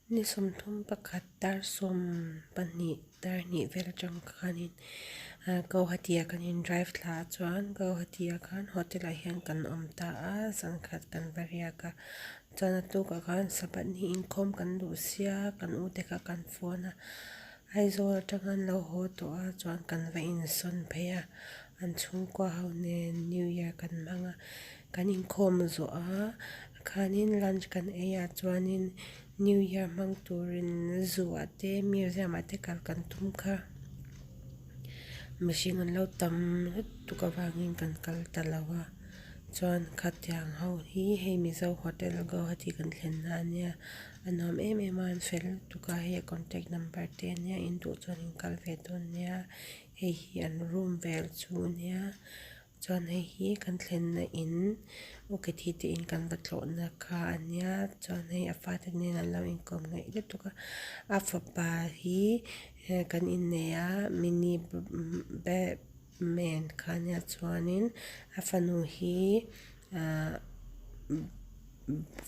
Ni somthum pakhat tar som pahnih tar hnih vel atang khanin Gauwhati kanin drive thla chuan Gauwhati khan hotel ah hian kan awm ta a sangkhat kan varia ka chuan atuk khan sabat ni inkhawm kan duh sia kan u te kha kan phone a aizawl atangan lo ho to a chuan kan va in sawn phei a an chhungkua ho nen new year kan hmanga kan inkhawm zo a khanin lunch kan ei a chuanin new year hmang turin zoo ate museum ate kal kan tum kha mihring an lo tam tuk awangin kan kal talawa chuan khatiang ho hi hei mizo hotel Gauwhati kan thlen na ania anom em em an fel tuka he contact number te nia in du chuan in kal ve don nia hei hi an room vel chu nia chuan hei hi kan thlen na in uket hi te in kan va thlawh na kha ania chuan hei a fate nen an lo in kom ngai le tuka a fapa hi kan in nei a mini men khania chuanin a fanu hi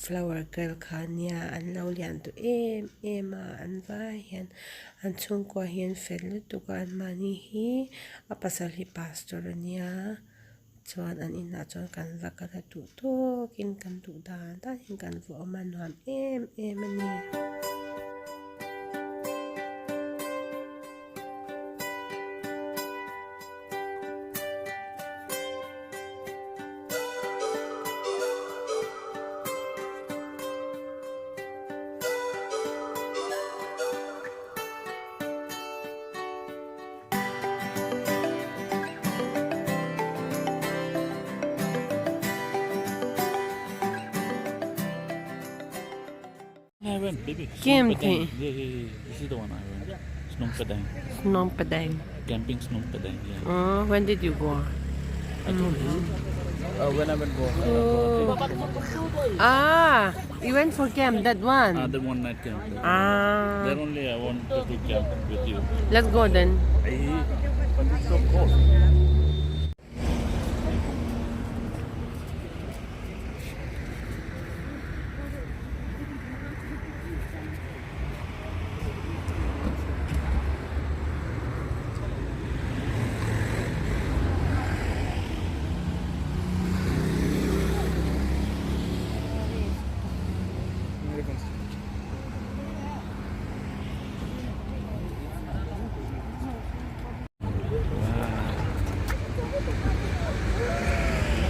flower girl khania an lo lian tu em a an vai hian an chhungkua hian fel tuka an mani hi a pasal hi pastor ania chuan an in a chuan kan va kala tu tokin kan tu dan ta hin kan vo ma nuam em ani I went, baby. Kim Snom Padang. thi. Yeah. This is the one I went. Snom Padang. Phnom Penh. Camping Snom Padang, yeah. When did you go? I told you. When I went go. You went for camp, that one. The one night camp. Ah, There only I wanted to camp with you. let's go then. But it's so cold.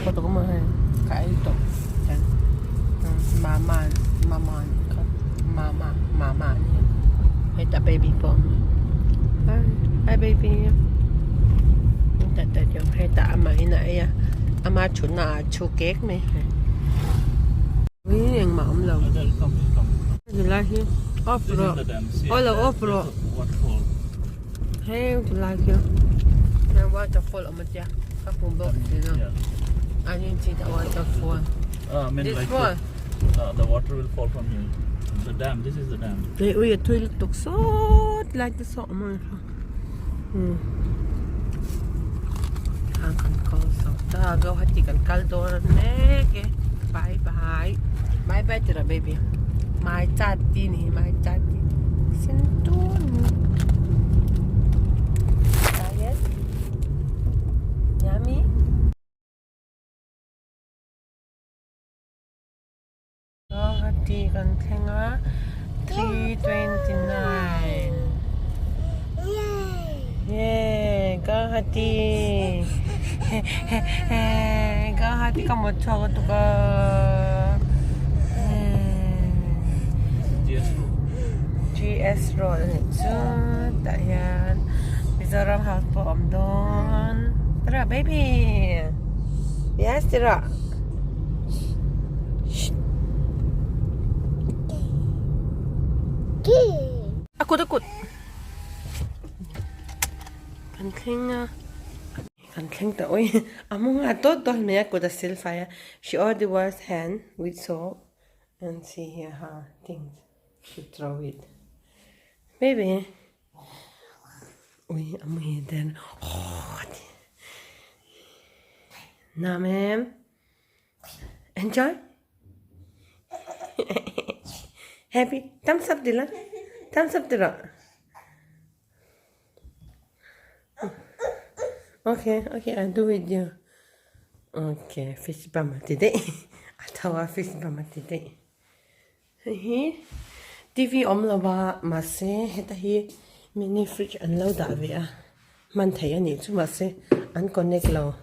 Foto ko mahal. Kain to. Yan. Mama. Hey, that baby po. Hi, baby. That yung hey, ta ama ina ya. Ama chuna chu cake me. Ui, ang maom lang. Come. You like it? Off This is road. the dam. See, Oh, the there's off road. a waterfall. Hey, you like it? The waterfall on the kapumbo. Yeah. I didn't see the waterfall. I mean This like one. the water will fall from here. The dam. This is the dam. Ui, toilet tok so like the sort man. Kan kal so ta Gauwhati kan kal dor ne ke. Bye tira baby. My chatti ni. Sintun. Yes. Yummy. Gauwhati kan thenga 329. Yay, Gauwhati. Gauwhati ka mo chwa to ka. GS Road ni chu tayan. Mizoram house po om don. Tara baby. Yes, tara. Akut. Kan kling ta oi. Among to me akut a silfire. She already washed hand with soap and see here her things. She throw it. Baby. Oi, I'm here then. Oh. Now, ma'am. Enjoy. Happy. Thumbs up, Dylan. Thumbs up, Dylan. Okay, I'll do it, yeah. Okay, fish bama today. Atawa fish bama today. TV om lawa mase heta hi mini fridge an lo da ve a man thai ani chu mase an connect lo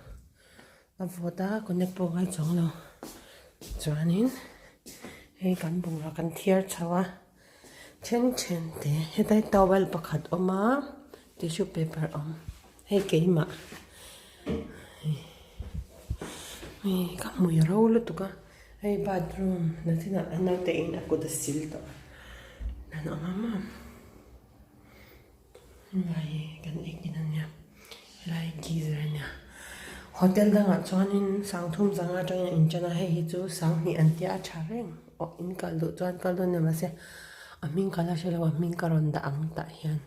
avoda connect po gai chong lo chuanin hei kan bung ra kan thiar chawa chen te hetai towel pakhat oma tissue paper om hei keima hei ka mui ro lu tuka hei bathroom nathina anau te in akuda sil to nan mama lai kan ikinan ya lai geyser nya hotel da nga chuanin sangthum zanga tang in chana hei chu sang ni antia thareng o in kal do chuan kal do ne ma se aming kala shela wa ming karon da ang ta hian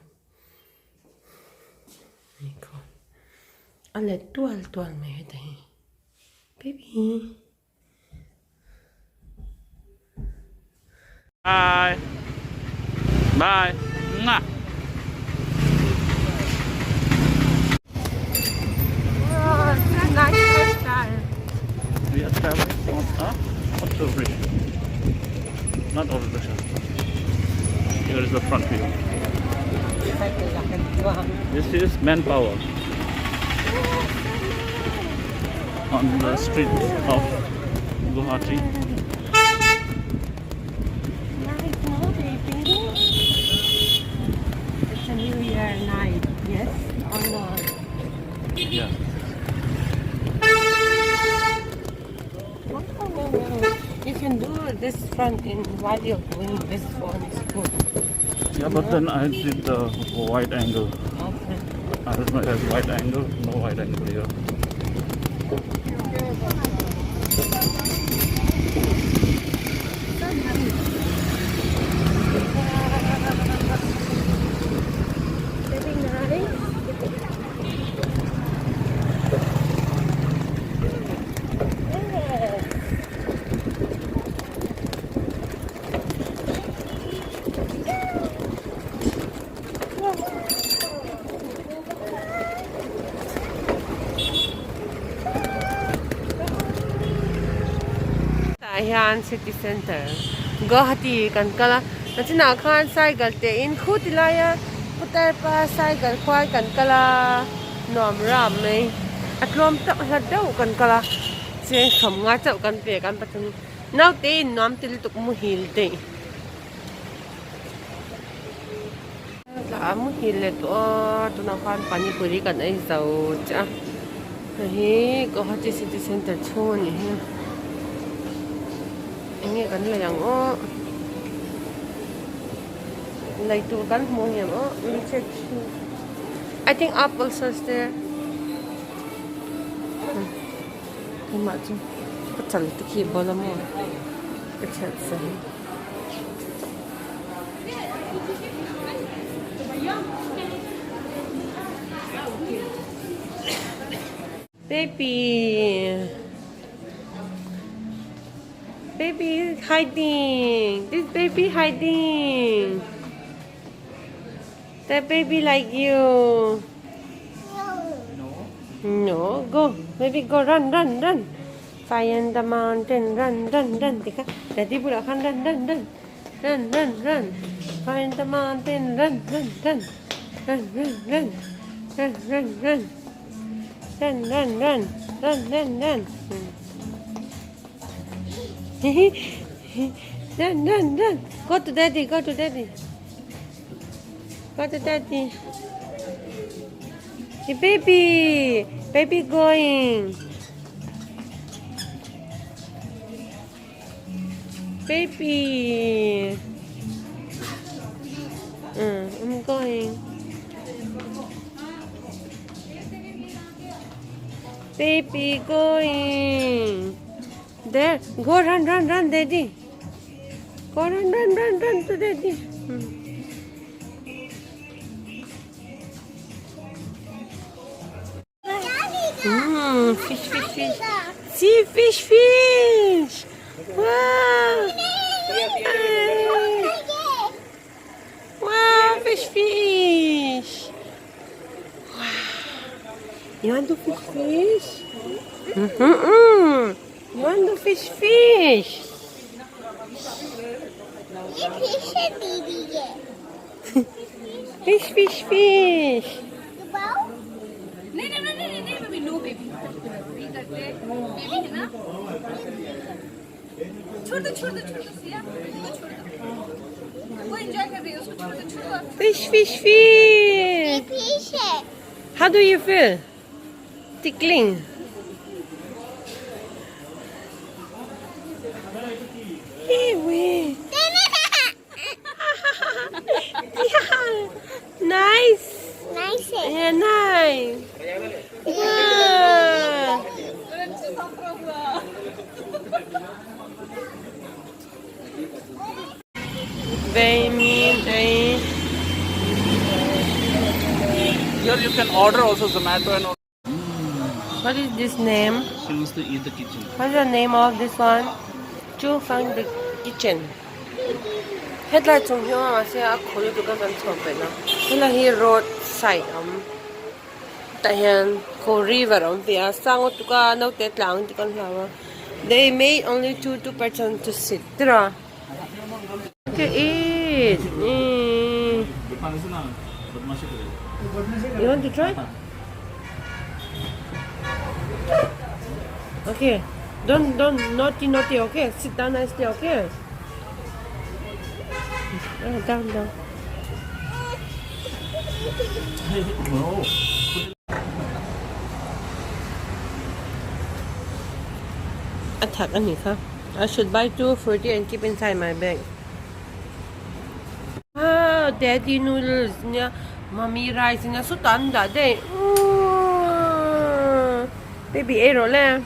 niko ale tual me dai baby Bye. Bye. Mwah. oh it's a nice lifestyle We are traveling on October. Not over. Here is the front view. This is manpower on the street of Gauwhati. It's a New Year night, yes or not? Yeah. You can do this front in while you're doing this one is good. Yeah, but then I did the wide angle. Okay. I don't know if there's wide angle, no wide angle here. Very nice. Ayan, city center. Gauwhati kan kala. Nachina khan cycle te in khutilaya putar pa cycle khwai kan kala nom ram mai. Atlom tak hadau kan kala. Se kham nga chau kan pe kan patun. Nau te nom til tuk mu hil te. La mu hil le to na khan pani puri kan ai zau cha. Hi Gauwhati city center chon hi. Nghe kan lang o like to kan mo hiam o we check I think apples are there ma chu ko chal to ki bola mo ko chat sa baby baby is hiding. This baby hiding. That baby like you. No. Go. Baby go run. Find the mountain. Run. Tika. Daddy pula kan run. Run. Find the mountain. Run. Run. Run. Go to daddy. Go to daddy. Hey, baby going. Baby. I'm going. Baby going. There, go run, daddy. Go run to daddy. Fish. See, fish. Wow. You want to fish? Mm-mm. You want to fish? Fish. नहीं नहीं नहीं नहीं नहीं baby no baby नहीं करते baby है ना छोड़ दो सिया वो छोड़ दो वो एंजॉय कर रही है उसको छोड़ दो Fish. Fish. How do you feel? Tickling. Hey, wait. Yeah. Nice. Nice. Yeah, nice. Wow. Very mean, eh? Here you can order also Zomato and all. What is this name? She wants to eat the kitchen. What's the name of this one? Chu from the kitchen. Headlight from here, I say, I call you to come and talk right now. Hela here roadside. Tahan ko river pia sangot tuka no tet lang ti kan hawa. They made only two person to sit. Tira. Okay, eat. You want to try? Okay. Don't naughty, okay? Sit down nicely, okay? Down. No. Attack ani ka. I should buy 240 and keep inside my bag. Daddy noodles niya, mommy rice niya, so tanda de. Baby arrow le.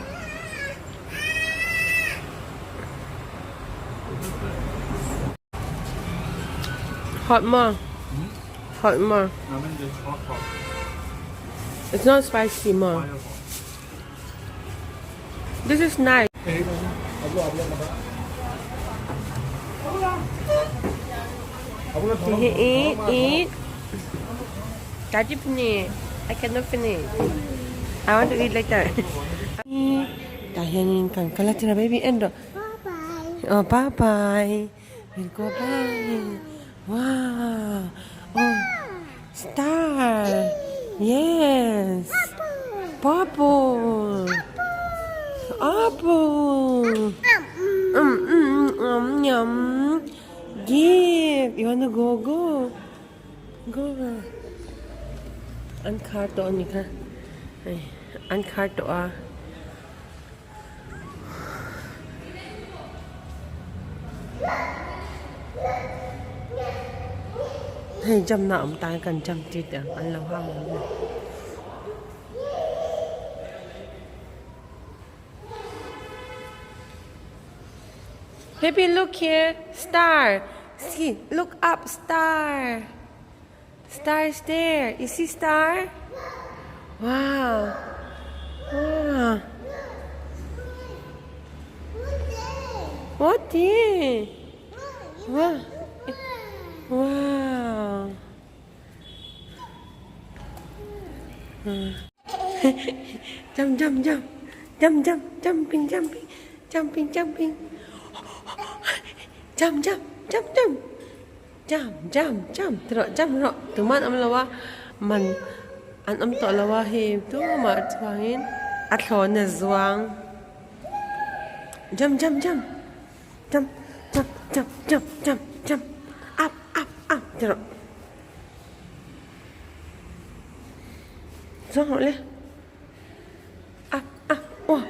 Hot more. Ramen is hot. It's not spicy more. This is nice. Eat. Can't you finish? I cannot finish. I want to eat like that. Dahil kan kalat na baby endo. Bye-bye. Oh, bye. We'll go bye. Wow. Oh, star. Yes. Purple. Apple. Yum. Give. You wanna go? Go. An karto ni ka. Ay, an karto ah. Hey, jam na tay kan jam tit an lao hang. Baby, look here. Star. See, look up, star. Star is there. You see star? Wow. What is? Wow. Jump. Jumping. Jump. Teruk. Tuman am lawa. Man an am to lawa he tu ma twangin. Atlon na zwang. Jump. Up. Teruk. Zwang le. Up. Wah.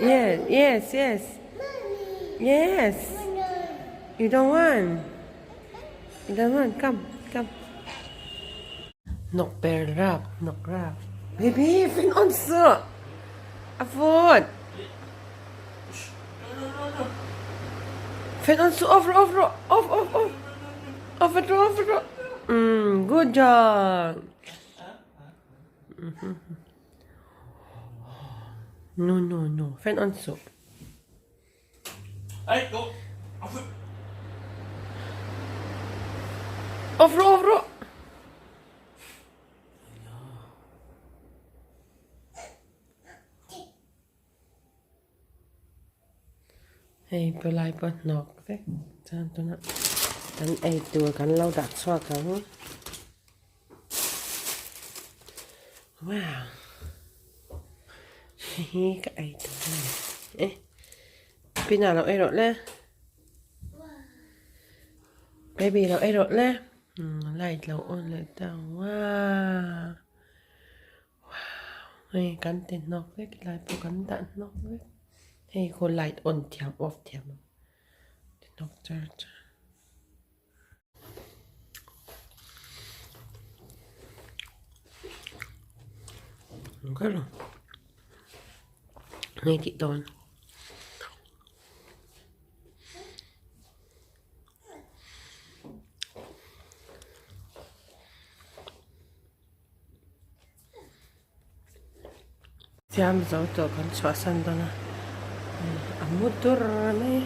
Yes. Yes. You don't want. Come. Nok rap. Baby, fin on sir. Afford. Fin on sir. Off. Good job. No. Fin on sir. Hey, go. Off. Hei pelai pa nok ve chan tu na kan ei tu kan lau dak chwa kan wow hi ka ei tu pina lo ei ro le baby lo ei ro le light lo on le ta wow hei kan tin nok ve lai pa kan dan nok ve hei ko light on thiam off thiam nok church cái rồi ngay chị Tôn jam dấu tổ con xóa sân đó nè amut dur mấy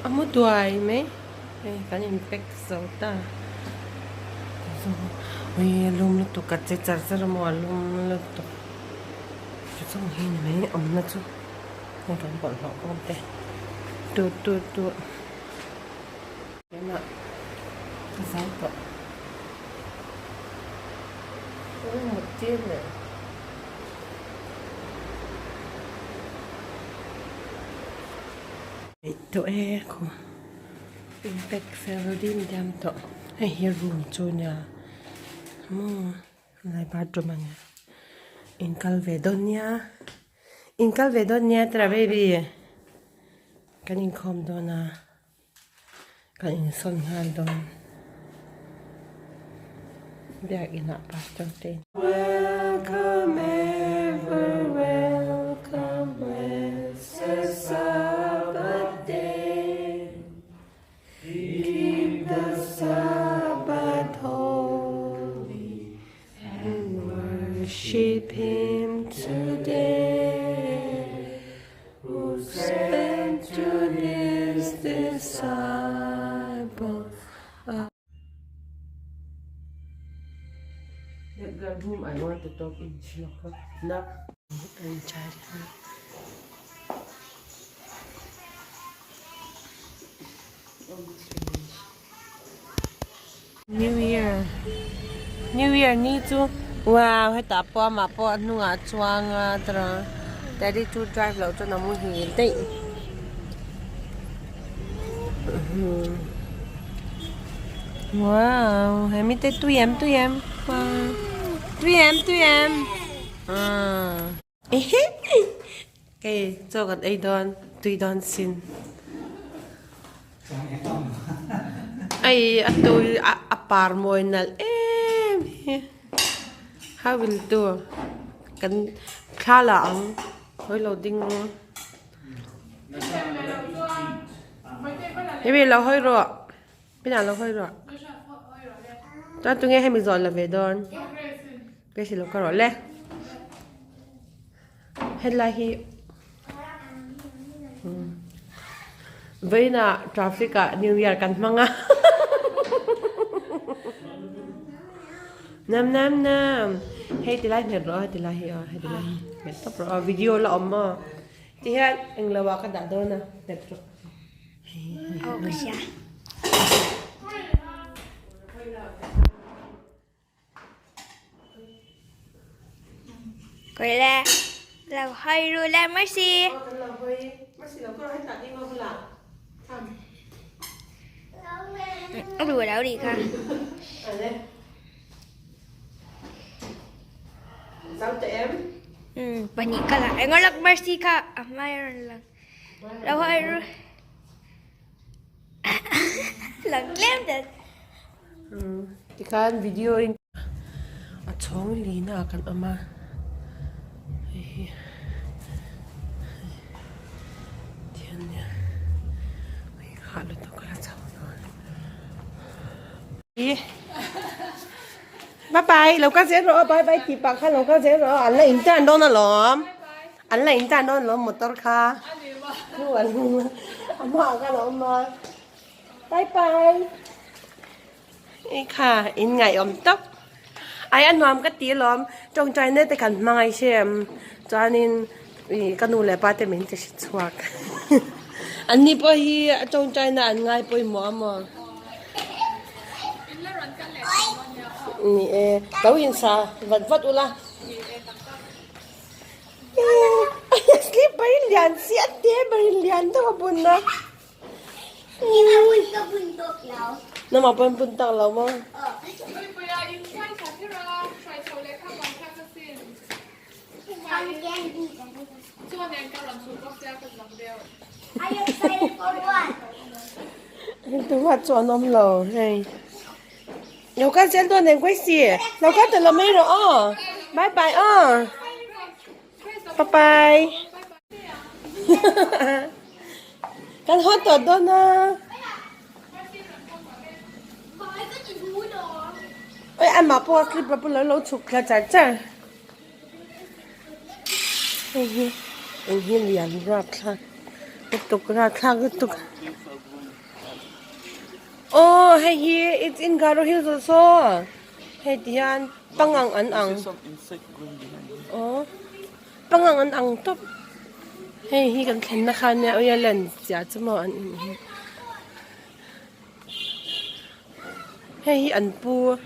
amut đuôi mấy cái infect dấu ta ôi lùm lúc tụ cắt chết chặt ra mà lùm lúc tụ chú xong hình mấy ống nó chú không phải bọn họ không thể tu cái nào cái sao cậu ôi một chiếc này tụi em không infect đi jam tụi hay here room cho nhà lại bathroom anh in Calvedonia tra baby kan in kom dona kan in son han don biar ina pastor ten welcome ever welcome blessed Sabbath day keep the Sabbath holy and worship him today who sent to his disciples. The room I want to talk in Shloka. Not in China. New Year ni chu wow hay ta po ma po nu a chuang a tra daddy to drive lo cho nó mu hi tị wow hay mi te tu em wow tu em cái cho cái ấy đòn xin ai tôi apar mồi nal em how will do kan khala ang hoi loading luôn bây giờ hoi rồi bây giờ hoi rồi ta tôi nghe hay mình giỏi là về đòn cái gì lo có rồi lẹ hết lại hi vậy là traffic cả New Year kan manga nam hay thì lại rồi hay thì lại mẹ tập rồi video là mà thì hết anh là vào cái đặt đó nè đẹp rồi Coi là hay rồi là Mercy. Ông đùa đâu đi cả. Sao tụi em? Banyak lah. Enggak lah Mercy kak. Amaran lang. Đâu hay rồi. Lần lem đấy. Thì kan video in à chong li na kan ama thiên nha mày khá là tao có là chồng rồi bye bye lâu cá dễ rồi bye bye chị bạc khá lâu cá dễ rồi anh là in tan đâu nè lắm anh là in tan đâu nè motor car cứ anh mà cái đó mà bye bye ýค่ะin ngày ẩm tóc ai ăn nóm cái tí lắm trong trái này thì cần mang ai xem cho nên cái nụ lệ ba thì mình chỉ chuột อันนี้พอฮีจงใจน่ะอันง่ายปอยหมอมอนี่เต้าอินซาวัดอุละsleep brilliant siat dia brilliant tu pun na Kita pun kebentuk lau. nama pun tak lah mah Ayo saya keluar. tu wat chuan om lo hey lâu cá sen tuần này quay xì lâu cá từ là mấy rồi bye bye bye bye kan hot tuần đó na Bye có chỉ thú đó. ơi anh mà po slip ra po lâu chụp là chả chả anh hiền liền ra khang cái tục ra khang cái tục oh hey here it's in Garo Hills also hey diyan pangang an Some insect going behind you. oh pangang an top hey hi kan thlen na khan ne oya len sia chmo an hey hi an pu